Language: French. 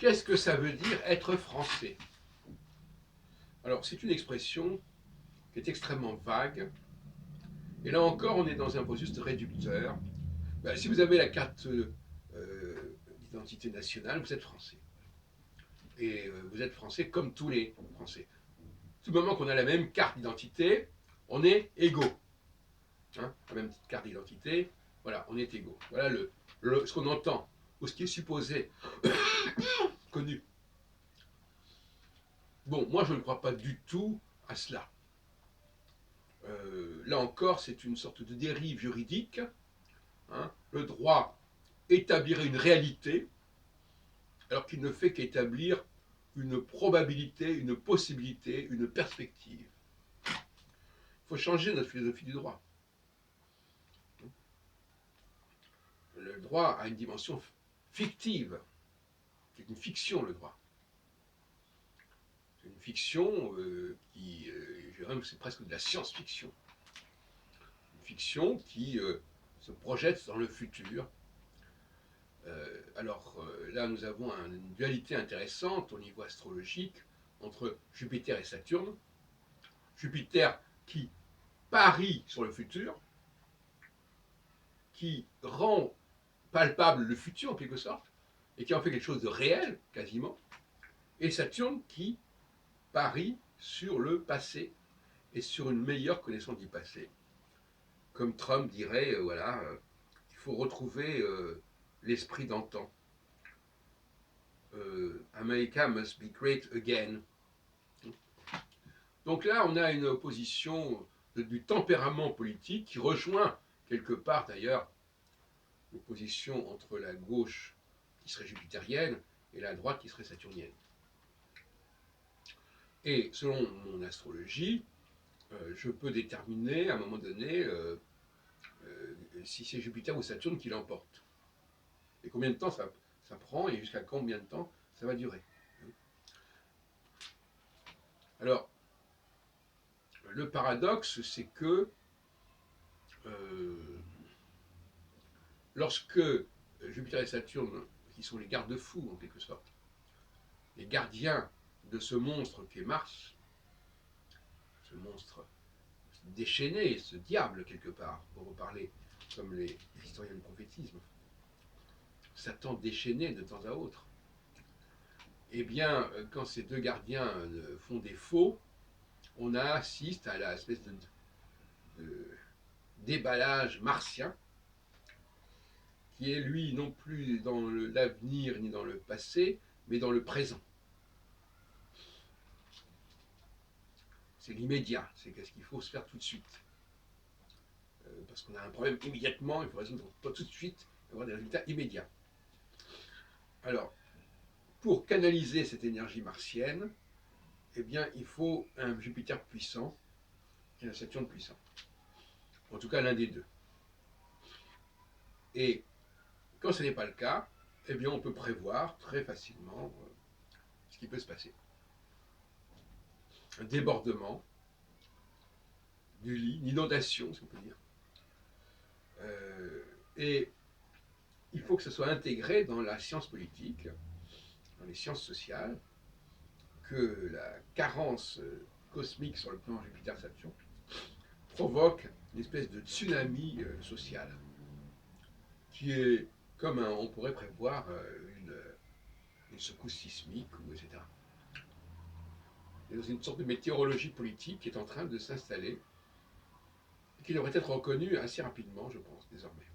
Qu'est-ce que ça veut dire être français? Alors, c'est une expression qui est extrêmement vague. Et là encore, on est dans un processus réducteur. Ben, si vous avez la carte d'identité nationale, vous êtes français. Et vous êtes français comme tous les Français. Tout moment qu'on a la même carte d'identité, on est égaux. Hein, la même petite carte d'identité, voilà, on est égaux. Voilà ce qu'on entend, ou ce qui est supposé connu. Bon, moi je ne crois pas du tout à cela. Là encore, c'est une sorte de dérive juridique. Hein. Le droit établirait une réalité, alors qu'il ne fait qu'établir une probabilité, une possibilité, une perspective. Il faut changer notre philosophie du droit. Le droit a une dimension fictive. C'est une fiction, le droit. C'est une fiction je dirais même que c'est presque de la science-fiction. Une fiction qui se projette dans le futur. Là, nous avons une dualité intéressante au niveau astrologique entre Jupiter et Saturne. Jupiter qui parie sur le futur, qui rend palpable le futur en quelque sorte, et qui en fait quelque chose de réel, quasiment, et Saturne qui parie sur le passé et sur une meilleure connaissance du passé. Comme Trump dirait, il faut retrouver l'esprit d'antan. America must be great again. Donc là, on a une opposition du tempérament politique qui rejoint quelque part d'ailleurs l'opposition entre la gauche qui serait jupitérienne et la droite qui serait saturnienne. Et selon mon astrologie, je peux déterminer à un moment donné si c'est Jupiter ou Saturne qui l'emporte. Et combien de temps ça prend et jusqu'à combien de temps ça va durer. Alors, le paradoxe, c'est que lorsque Jupiter et Saturne, qui sont les garde-fous en quelque sorte, les gardiens de ce monstre qu'est Mars, ce monstre déchaîné, ce diable quelque part, pour reparler comme les historiens du prophétisme, Satan déchaîné de temps à autre, eh bien, quand ces deux gardiens font des faux, on assiste à l'espèce de déballage martien, qui est lui non plus dans l'avenir ni dans le passé, mais dans le présent. C'est l'immédiat, c'est ce qu'il faut se faire tout de suite. Parce qu'on a un problème immédiatement, il faut résoudre pas tout de suite, avoir des résultats immédiats. Alors, pour canaliser cette énergie martienne, eh bien, il faut un Jupiter puissant et un Saturne puissant. En tout cas, l'un des deux. Et quand ce n'est pas le cas, eh bien, on peut prévoir très facilement ce qui peut se passer. Un débordement du lit, une inondation, si on peut dire. Et il faut que ce soit intégré dans la science politique, dans les sciences sociales, que la carence cosmique sur le plan Jupiter-Saturne provoque une espèce de tsunami social, qui est comme on pourrait prévoir une secousse sismique, etc. Et dans une sorte de météorologie politique qui est en train de s'installer, et qui devrait être reconnue assez rapidement, je pense, désormais.